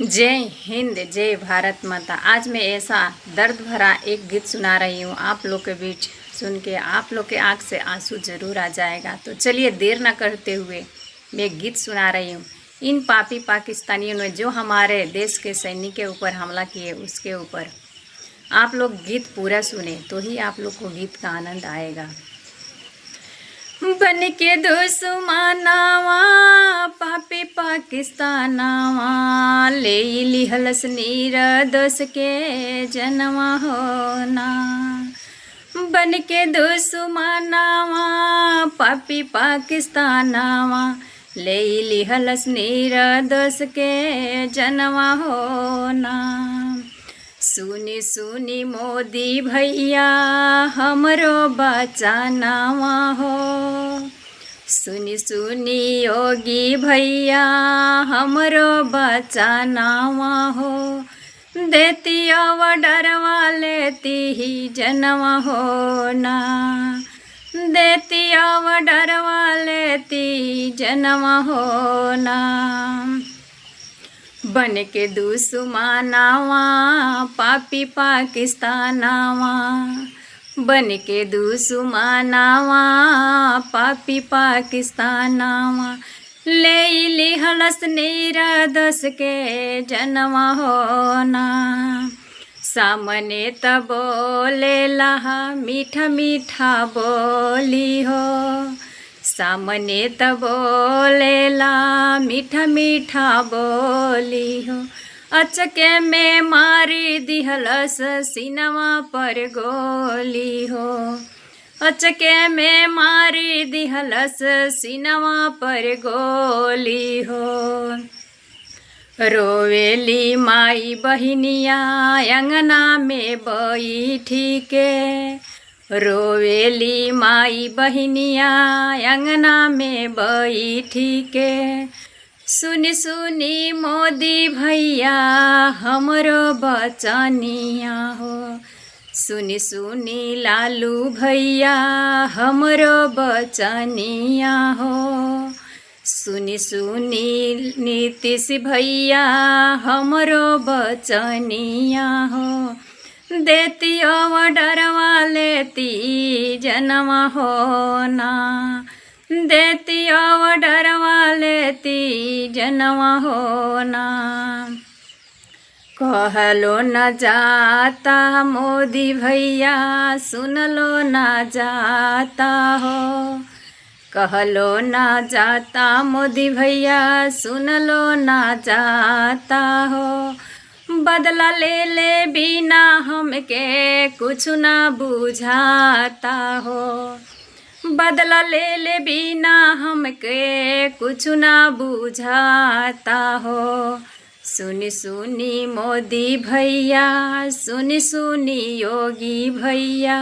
जय हिंद, जय भारत माता। आज मैं ऐसा दर्द भरा एक गीत सुना रही हूँ आप लोग के बीच। सुन के आप लोग के आँख से आंसू जरूर आ जाएगा। तो चलिए देर ना करते हुए मैं एक गीत सुना रही हूँ। इन पापी पाकिस्तानियों ने जो हमारे देश के सैनिक के ऊपर हमला किए, उसके ऊपर आप लोग गीत पूरा सुने तो ही आप लोग को गीत का आनंद आएगा। बन के दुश्मनावा पापी पाकिस्तानावा ले लिहलस निर्दोष के जनवा होना। बन के दुश्मनावा पापी पाकिस्तानावा ले लिहलस निर्दोष के जनवा होना। सुनी सुनी मोदी भैया हमरो बचानावा हो। सुनी सुनी योगी भैया हमरो बचानावा हो। देती ऑर्डरवा लेती ही जनवा होना। देती ऑर्डरवा लेती जनवा होना। बन के दुश्मनावा पापी पाकिस्तानावा बन के दुश्मनावा पापी पाकिस्तानावा ले लिहलस निर्दोष के जनवा होना। सामने त बोलेला मीठा मीठा बोली हो। सामने त बोलेला मीठा मीठा बोली हो। अचके में मारी दिहलस सीनवा पर गोली हो। अचके में मारी दिहलस सीनवा पर गोली हो। रोवेली माई बहिनिया अंगना में बैठी के। रोवेली माई बहिनिया अंगना में बैठी के। सुनी सुनी मोदी भैया हमरो बचनिया हो। सुनी सुनी लालू भैया हमरो बचनिया हो। सुनी सुनी नीतीश भैया हमरो बचनिया हो। देती ऑर्डरवा लेती जनवा होना। देती ऑर्डरवा लेती जनवा होना। कहलो न जाता मोदी भैया सुनलो न जाता हो। कहलो न जाता मोदी भैया सुनलो न जाता हो। बदला ले ले बिना हमके कुछ ना बुझाता हो। बदला ले ले बिना हमके कुछ ना बुझाता हो। सुनी सुनी मोदी भैया सुनी सुनी योगी भैया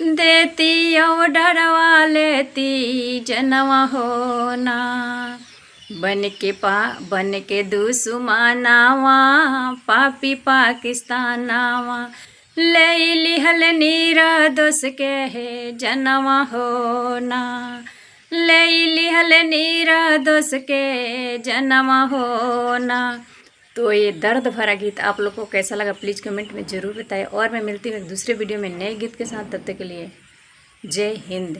देती ऑर्डरवा लेती जनवा होना। बन के दुश्मनावा पापी पाकिस्तानावा ले लिहल निर्दोष के है जनवा होना। ले लिहल निर्दोष के जनवा होना। तो ये दर्द भरा गीत आप लोग को कैसा लगा प्लीज़ कमेंट में ज़रूर बताएं। और मैं मिलती हूँ एक दूसरे वीडियो में नए गीत के साथ। तब तक के लिए जय हिंद।